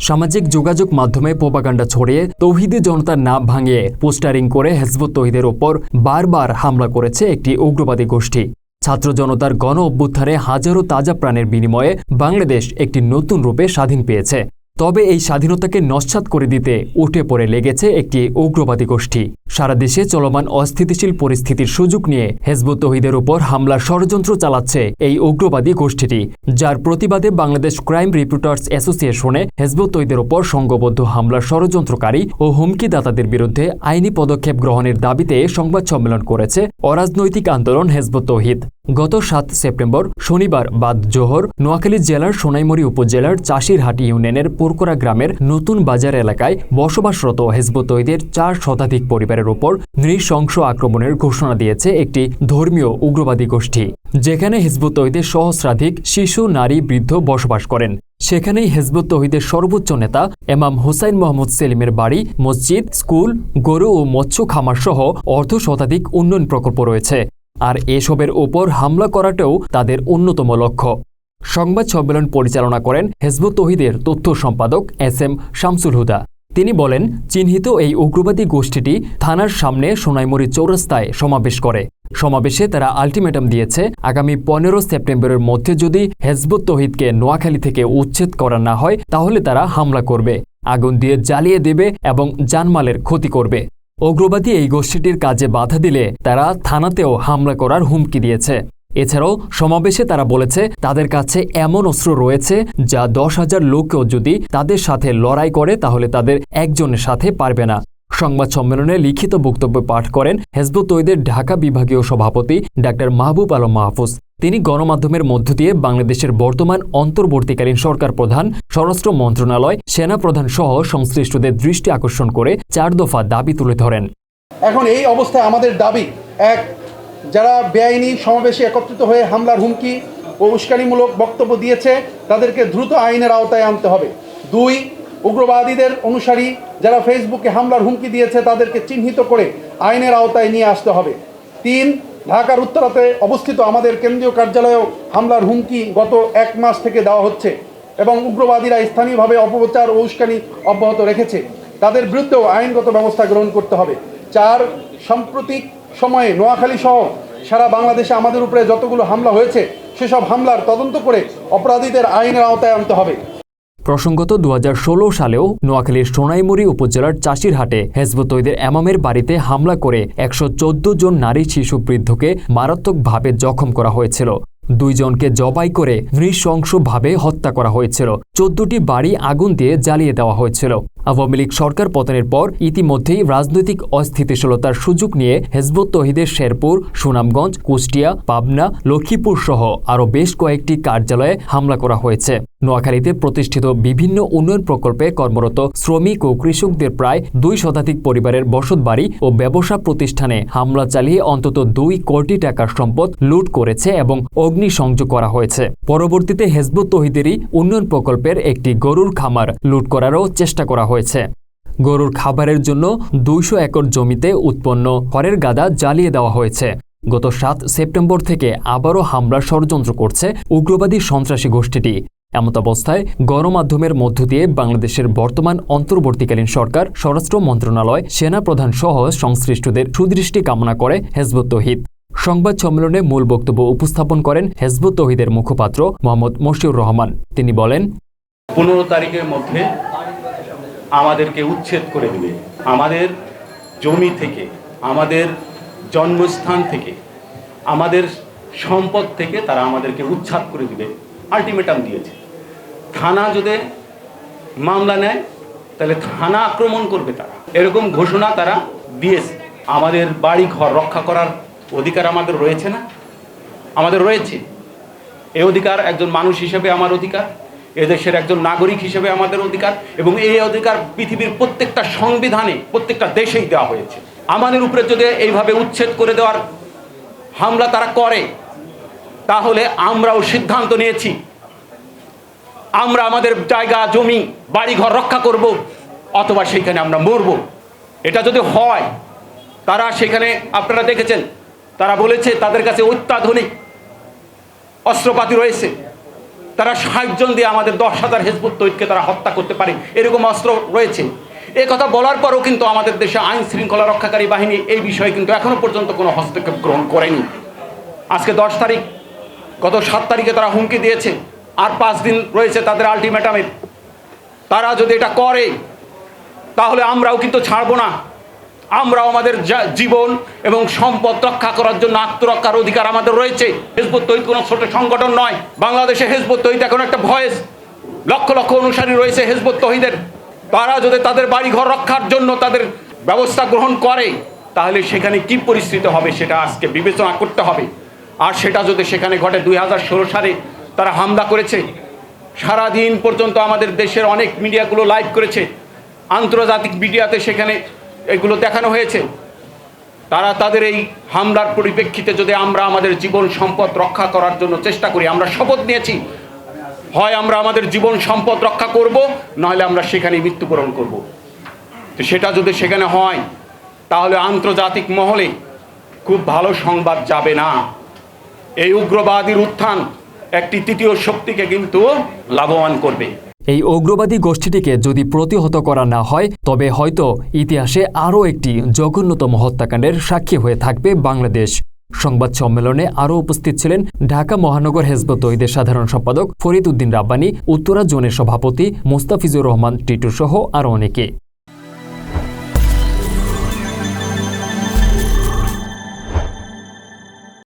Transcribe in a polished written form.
সামাজিক যোগাযোগ মাধ্যমে প্রোপাগান্ডা ছড়িয়ে তৌহিদি জনতার নাম ভাঙিয়ে পোস্টারিং করে হিজবুত তৌহিদের ওপর বারবার হামলা করেছে একটি উগ্রবাদী গোষ্ঠী। ছাত্র জনতার গণ অভ্যুত্থানে হাজারো তাজা প্রাণের বিনিময়ে বাংলাদেশ একটি নতুন রূপে স্বাধীন পেয়েছে। তবে এই স্বাধীনতাকে নস্যাৎ করে দিতে উঠে পড়ে লেগেছে একটি উগ্রবাদী গোষ্ঠী। সারা দেশে চলমান অস্থিতিশীল পরিস্থিতির সুযোগ নিয়ে হিজবুত তৌহিদের উপর হামলার ষড়যন্ত্র চালাচ্ছে এই উগ্রবাদী গোষ্ঠীটি, যার প্রতিবাদে বাংলাদেশ ক্রাইম রিপোর্টার্স অ্যাসোসিয়েশনে হিজবুত তৌহিদের উপর সংঘবদ্ধ হামলার ষড়যন্ত্রকারী ও হুমকিদাতাদের বিরুদ্ধে আইনি পদক্ষেপ গ্রহণের দাবিতে সংবাদ সম্মেলন করেছে অরাজনৈতিক আন্দোলন হিজবুত তৌহিদ। গত 7 সেপ্টেম্বর শনিবার বাদ জোহর নোয়াখালী জেলার সোনাইমুড়ি উপজেলার চাষিরহাটি ইউনিয়নের পুরকরা গ্রামের নতুন বাজার এলাকায় বসবাসরত হিজবুত তৌহিদের 4 শতাধিক পরিবারের উপর নৃশংস আক্রমণের ঘোষণা দিয়েছে একটি ধর্মীয় উগ্রবাদী গোষ্ঠী, যেখানে হিজবুত তৌহিদের সহস্রাধিক শিশু, নারী, বৃদ্ধ বসবাস করেন। সেখানেই হিজবুত তৌহিদের সর্বোচ্চ নেতা এমাম হুসাইন মোহাম্মদ সেলিমের বাড়ি, মসজিদ, স্কুল, গরু ও মৎস্য খামার সহ অর্ধ শতাধিক উন্নয়ন প্রকল্প রয়েছে। আর এসবের ওপর হামলা করাটাও তাদের অন্যতম লক্ষ্য। সংবাদ সম্মেলন পরিচালনা করেন হিজবুত তৌহিদের তথ্য সম্পাদক SM শামসুল হুদা। তিনি বলেন, চিহ্নিত এই উগ্রবাদী গোষ্ঠীটি থানার সামনে সোনাইমুড়ি চৌরাস্তায় সমাবেশ করে। সমাবেশে তারা আলটিমেটাম দিয়েছে, আগামী 15 সেপ্টেম্বরের মধ্যে যদি হিজবুত তৌহিদকে নোয়াখালী থেকে উচ্ছেদ করা না হয় তাহলে তারা হামলা করবে, আগুন দিয়ে জ্বালিয়ে দেবে এবং জানমালের ক্ষতি করবে। উগ্রবাদী এই গোষ্ঠীটির কাজে বাধা দিলে তারা থানাতেও হামলা করার হুমকি দিয়েছে। এছাড়াও সমাবেশে তারা বলেছে, তাদের কাছে এমন অস্ত্র রয়েছে যা 10,000 লোকও যদি তাদের সাথে লড়াই করে তাহলে তাদের একজনের সাথে পারবে না। সংবাদ সম্মেলনে লিখিত বক্তব্য পাঠ করেন হিজবুত তৌহিদের ঢাকা বিভাগীয় সভাপতি ডাক্তার মাহবুব আলম মাহফুজ। তিনি গণমাধ্যমের মধ্য দিয়ে বাংলাদেশের বর্তমান অন্তর্বর্তীকালীন সরকার প্রধান, স্বরাষ্ট্র মন্ত্রণালয়, সেনা প্রধান সহ সংশ্লিষ্টদের দৃষ্টি আকর্ষণ করে 4 দফা দাবি তুলে ধরেন। এখন এই অবস্থায় আমাদের দাবি, 1, যারা বেআইনি সমাবেশে একত্রিত হয়ে হামলার হুমকি ও উস্কানিমূলক বক্তব্য দিয়েছে তাদেরকে দ্রুত আইনের আওতায় আনতে হবে। 2, উগ্রবাদীদের অনুসারী যারা ফেসবুকে হামলার হুমকি দিয়েছে তাদেরকে চিহ্নিত করে আইনের আওতায় নিয়ে আসতে হবে। 3, ঢাকার উত্তরাতে অবস্থিত আমাদের কেন্দ্রীয় কার্যালয়েও হামলার হুমকি গত 1 মাস থেকে দেওয়া হচ্ছে এবং উগ্রবাদীরা স্থানীয়ভাবে অপপ্রচার ও উস্কানি অব্যাহত রেখেছে, তাদের বিরুদ্ধেও আইনগত ব্যবস্থা গ্রহণ করতে হবে। 4, সাম্প্রতিক সময়ে নোয়াখালী সহ সারা বাংলাদেশে আমাদের উপরে যতগুলো হামলা হয়েছে সেসব হামলার তদন্ত করে অপরাধীদের আইনের আওতায় আনতে হবে। প্রসঙ্গত 2016 সালেও নোয়াখালীর সোনাইমুড়ি উপজেলার চাষিরহাটে হিজবুত তৌহিদের এমামের বাড়িতে হামলা করে 114 জন নারী, শিশু, বৃদ্ধকে মারাত্মকভাবে জখম করা হয়েছিল। 2 জনকে জবাই করে নৃশংসভাবে হত্যা করা হয়েছিল। 14টি বাড়ি আগুন দিয়ে জ্বালিয়ে দেওয়া হয়েছিল। আওয়ামী লীগ সরকার পতনের পর ইতিমধ্যেই রাজনৈতিক অস্থিতিশীলতার সুযোগ নিয়ে হিজবুত তৌহিদের শেরপুর, সুনামগঞ্জ, কুষ্টিয়া, পাবনা, লক্ষ্মীপুর সহ আরও বেশ কয়েকটি কার্যালয়ে হামলা করা হয়েছে। নোয়াখালীতে প্রতিষ্ঠিত বিভিন্ন উন্নয়ন প্রকল্পে কর্মরত শ্রমিক ও কৃষকদের প্রায় 2 শতাধিক পরিবারের বসতবাড়ি ও ব্যবসা প্রতিষ্ঠানে হামলা চালিয়ে অন্তত 2 কোটি টাকার সম্পদ লুট করেছে এবং অগ্নিসংযোগ করা হয়েছে। পরবর্তীতে হিজবুত তৌহিদেরই উন্নয়ন প্রকল্পের একটি গরুর খামার লুট করারও চেষ্টা করা হয়েছে। গরুর খাবারের জন্য 200 একর জমিতে উৎপন্ন খড়ের গাদা জ্বালিয়ে দেওয়া হয়েছে। গত 7 সেপ্টেম্বর থেকে আবারও হামলার ষড়যন্ত্র করছে উগ্রবাদী সন্ত্রাসী গোষ্ঠীটি। এমতাবস্থায় গণমাধ্যমের মধ্য দিয়ে বাংলাদেশের বর্তমান অন্তর্বর্তীকালীন সরকার, স্বরাষ্ট্র মন্ত্রণালয়, সেনা প্রধান সহ সংশ্লিষ্টদের সুদৃষ্টি কামনা করে হিজবুত তৌহিদ। সংবাদ সম্মেলনে মূল বক্তব্য উপস্থাপন করেন হিজবুত তৌহিদের মুখপাত্র মোহাম্মদ মশিউর রহমান। তিনি বলেন, 15 তারিখের মধ্যে আমাদেরকে উচ্ছেদ করে দেবে, আমাদের জমি থেকে, আমাদের জন্মস্থান থেকে, আমাদের সম্পদ থেকে তারা আমাদেরকে উচ্ছেদ করে দিবে আলটিমেটাম দিয়েছে। থানা যদি মামলা নেয় তাহলে থানা আক্রমণ করবে তারা, এরকম ঘোষণা তারা দিয়েছে। আমাদের বাড়ি ঘর রক্ষা করার অধিকার আমাদের রয়েছে না? আমাদের রয়েছে। এই অধিকার একজন মানুষ হিসেবে আমার অধিকার, এদেশের একজন নাগরিক হিসেবে আমাদের অধিকার, এবং এই অধিকার পৃথিবীর প্রত্যেকটা সংবিধানে প্রত্যেকটা দেশেই দেওয়া হয়েছে। আমাদের উপরে যদি এইভাবে উচ্ছেদ করে দেওয়ার হামলা তারা করে তাহলে আমরাও সিদ্ধান্ত নিয়েছি, আমরা আমাদের জায়গা, জমি, বাড়িঘর রক্ষা করব অথবা সেইখানে আমরা মরব। এটা যদি হয়, তারা সেখানে আপনারা দেখেছেন তারা বলেছে তাদের কাছে অত্যাধুনিক অস্ত্রপাতি রয়েছে, তারা 60 জন দিয়ে আমাদের 10,000 হিজবুত তৌহিদকে তারা হত্যা করতে পারে, এরকম অস্ত্র রয়েছে। এ কথা বলার পরও কিন্তু আমাদের দেশে আইন শৃঙ্খলা রক্ষাকারী বাহিনী এই বিষয়ে কিন্তু এখনো পর্যন্ত কোনো হস্তক্ষেপ গ্রহণ করেনি। আজকে 10 তারিখ, গত 7 তারিখে তারা হুমকি দিয়েছে, আর 5 দিন রয়েছে তাদের আলটিমেটামের। তারা যদি এটা করে তাহলে আমরাও কিন্তু ছাড়বো না। আমরাও আমাদের জীবন এবং সম্পদ রক্ষা করার জন্য আত্মরক্ষার অধিকার আমাদের রয়েছে। হিজবুত তৌহিদ কোনো ছোট সংগঠন নয়। বাংলাদেশে হিজবুত তৌহিদ এখন একটা ভয়েস, লক্ষ লক্ষ অনুসারী রয়েছে হিজবুত তৌহিদের। তারা যদি তাদের বাড়িঘর রক্ষার জন্য তাদের ব্যবস্থা গ্রহণ করে তাহলে সেখানে কি পরিস্থিতি হবে সেটা আজকে বিবেচনা করতে হবে। আর সেটা যদি সেখানে ঘটে, 2016 সালে তারা হামলা করেছে, সারাদিন পর্যন্ত আমাদের দেশের অনেক মিডিয়াগুলো লাইভ করেছে, আন্তর্জাতিক মিডিয়াতে সেখানে এগুলো দেখানো হয়েছে। তারা তাদের এই হামলার পরিপ্রেক্ষিতে যদি আমরা আমাদের জীবন সম্পদ রক্ষা করার জন্য চেষ্টা করি, আমরা শপথ নিয়েছি, হয় আমরা আমাদের জীবন সম্পদ রক্ষা করব, নাহলে আমরা সেখানে মৃত্যুবরণ করব। তো সেটা যদি সেখানে হয় তাহলে আন্তর্জাতিক মহলে খুব ভালো সংবাদ যাবে না। এই উগ্রবাদীর উত্থান একটি তৃতীয় শক্তিকে কিন্তু লাভবান করবে। এই উগ্রবাদী গোষ্ঠীটিকে যদি প্রতিহত করা না হয় তবে হয়তো ইতিহাসে আরও একটি জঘন্যতম হত্যাকাণ্ডের সাক্ষী হয়ে থাকবে বাংলাদেশ। সংবাদ সম্মেলনে আরও উপস্থিত ছিলেন ঢাকা মহানগর হিজবুত তৌহিদের সাধারণ সম্পাদক ফরিদ উদ্দিন রাব্বানী, উত্তরা জোনের সভাপতি মোস্তাফিজুর রহমান টিটু সহ আরও অনেকে।